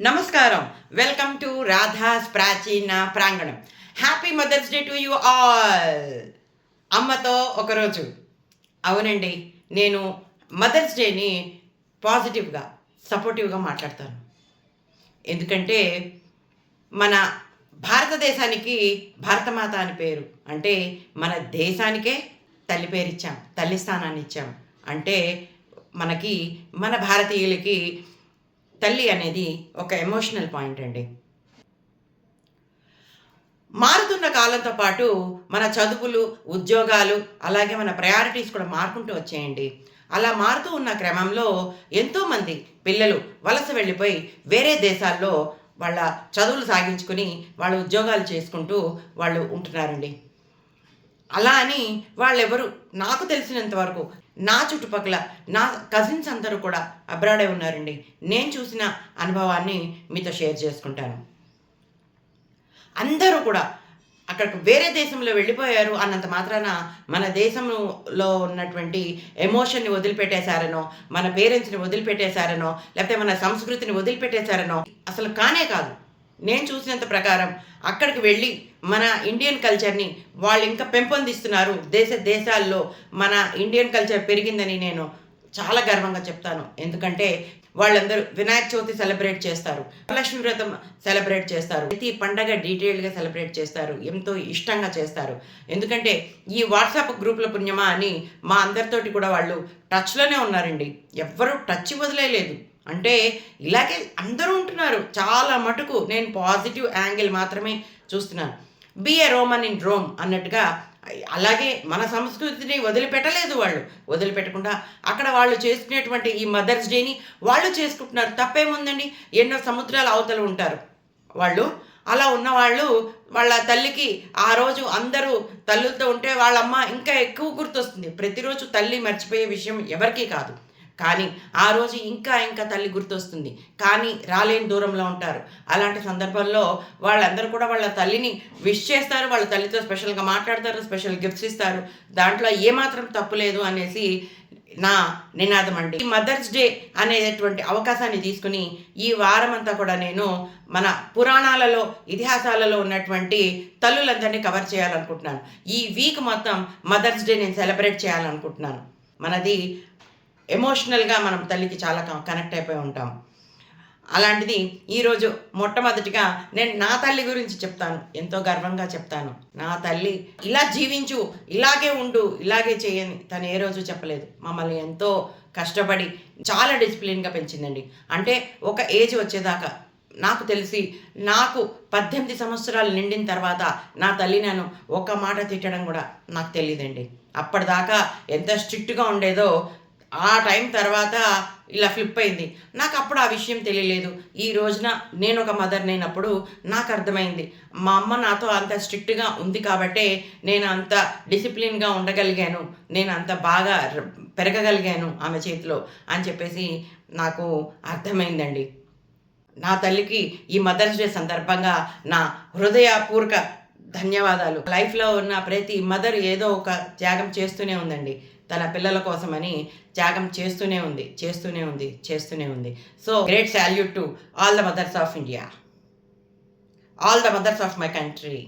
నమస్కారం. Welcome to Radha's ప్రాచీన ప్రాంగణం. Happy mother's day to you all. అమ్మతో ఒకరోజు. అవునండి, నేను మదర్స్ డేని పాజిటివ్గా, సపోర్టివ్గా మాట్లాడతాను. ఎందుకంటే మన భారతదేశానికి భారతమాత అని పేరు. అంటే మన దేశానికే తల్లి పేరు ఇచ్చాం, తల్లి స్థానాన్ని ఇచ్చాం. అంటే మనకి, మన భారతీయులకి తల్లి అనేది ఒక ఎమోషనల్ పాయింట్ అండి. మారుతున్న కాలంతో పాటు మన చదువులు, ఉద్యోగాలు, అలాగే మన ప్రయారిటీస్ కూడా మారుకుంటూ వచ్చాయండి. అలా మారుతూ ఉన్న క్రమంలో ఎంతోమంది పిల్లలు వలస వెళ్ళిపోయి వేరే దేశాల్లో వాళ్ళ చదువులు సాగించుకుని వాళ్ళ ఉద్యోగాలు చేసుకుంటూ వాళ్ళు ఉంటున్నారండి. అలా అని వాళ్ళెవరు, నాకు తెలిసినంత వరకు నా చుట్టుపక్కల నా కజిన్స్ అందరూ కూడా అబ్రాడే ఉన్నారండి. నేను చూసిన అనుభవాన్ని మీతో షేర్ చేసుకుంటాను. అందరూ కూడా అక్కడికి వేరే దేశంలో వెళ్ళిపోయారు అన్నంత మాత్రాన మన దేశంలో ఉన్నటువంటి ఎమోషన్ని వదిలిపెట్టేశారనో, మన పేరెంట్స్ని వదిలిపెట్టేశారనో, లేకపోతే మన సంస్కృతిని వదిలిపెట్టేశారనో అసలు కానే కాదు. నేను చూసినంత ప్రకారం అక్కడికి వెళ్ళి మన ఇండియన్ కల్చర్ని వాళ్ళు ఇంకా పెంపొందిస్తున్నారు. దేశాల్లో మన ఇండియన్ కల్చర్ పెరిగిందని నేను చాలా గర్వంగా చెప్తాను. ఎందుకంటే వాళ్ళందరూ వినాయక చవితి సెలబ్రేట్ చేస్తారు, లక్ష్మీ వ్రతం సెలబ్రేట్ చేస్తారు, ప్రతి పండగ డీటెయిల్డ్గా సెలబ్రేట్ చేస్తారు, ఎంతో ఇష్టంగా చేస్తారు. ఎందుకంటే ఈ వాట్సాప్ గ్రూపుల పుణ్యమా అని మా అందరితోటి కూడా వాళ్ళు టచ్లోనే ఉన్నారండి. ఎవ్వరూ టచ్ వదిలేయలేదు. అంటే ఇలాగే అందరూ ఉంటున్నారు. చాలా మటుకు నేను పాజిటివ్ యాంగిల్ మాత్రమే చూస్తున్నాను. Be a Roman in Rome అన్నట్టుగా అలాగే మన సంస్కృతిని వదిలిపెట్టలేదు. వాళ్ళు వదిలిపెట్టకుండా అక్కడ వాళ్ళు చేసుకునేటువంటి ఈ మదర్స్ డేని వాళ్ళు చేసుకుంటున్నారు. తప్పేముందండి? ఎన్నో సముద్రాల అవతల ఉంటారు వాళ్ళు. అలా ఉన్నవాళ్ళు వాళ్ళ తల్లికి ఆ రోజు అందరూ తల్లులతో ఉంటే వాళ్ళమ్మ ఇంకా ఎక్కువ గుర్తొస్తుంది. ప్రతిరోజు తల్లి మర్చిపోయే విషయం ఎవరికీ కాదు. కానీ ఆ రోజు ఇంకా ఇంకా తల్లి గుర్తొస్తుంది. కానీ రాలేని దూరంలో ఉంటారు. అలాంటి సందర్భంలో వాళ్ళందరూ కూడా వాళ్ళ తల్లిని విష్ చేస్తారు, వాళ్ళ తల్లితో స్పెషల్గా మాట్లాడతారు, స్పెషల్ గిఫ్ట్స్ ఇస్తారు. దాంట్లో ఏమాత్రం తప్పు లేదు అనేసి నా నినాదం అండి. ఈ మదర్స్ డే అనేటువంటి అవకాశాన్ని తీసుకుని ఈ వారం అంతా కూడా నేను మన పురాణాలలో, ఇతిహాసాలలో ఉన్నటువంటి తల్లులందరినీ కవర్ చేయాలనుకుంటున్నాను. ఈ వీక్ మొత్తం మదర్స్ డే నేను సెలబ్రేట్ చేయాలనుకుంటున్నాను. మనది ఎమోషనల్గా మనం తల్లికి చాలా కనెక్ట్ అయిపోయి ఉంటాం. అలాంటిది ఈరోజు మొట్టమొదటిగా నేను నా తల్లి గురించి చెప్తాను. ఎంతో గర్వంగా చెప్తాను. నా తల్లి ఇలా జీవించు, ఇలాగే ఉండు, ఇలాగే చేయని తను ఏ రోజు చెప్పలేదు. మమ్మల్ని ఎంతో కష్టపడి చాలా డిసిప్లిన్గా పెంచిందండి. అంటే ఒక ఏజ్ వచ్చేదాకా నాకు తెలిసి, నాకు 18 సంవత్సరాలు నిండిన తర్వాత నా తల్లి నన్ను ఒక మాట తిట్టడం కూడా నాకు తెలియదండి. అప్పటిదాకా ఎంత స్ట్రిక్ట్గా ఉండేదో ఆ టైం తర్వాత ఇలా ఫ్లిప్ అయింది. నాకు అప్పుడు ఆ విషయం తెలియలేదు. ఈ రోజున నేను ఒక మదర్ అయినప్పుడు నాకు అర్థమైంది. మా అమ్మ నాతో అంత స్ట్రిక్ట్గా ఉంది కాబట్టే నేను అంత డిసిప్లిన్గా ఉండగలిగాను, నేను అంత బాగా పెరగగలిగాను ఆమె చేతిలో అని చెప్పేసి నాకు అర్థమైందండి. నా తల్లికి ఈ మదర్స్ డే సందర్భంగా నా హృదయపూర్వక ధన్యవాదాలు. లైఫ్లో ఉన్న ప్రతి మదర్ ఏదో ఒక త్యాగం చేస్తూనే ఉందండి. తన పిల్లల కోసమని త్యాగం చేస్తూనే ఉంది. So great salute to all the mothers of India, all the mothers of my country.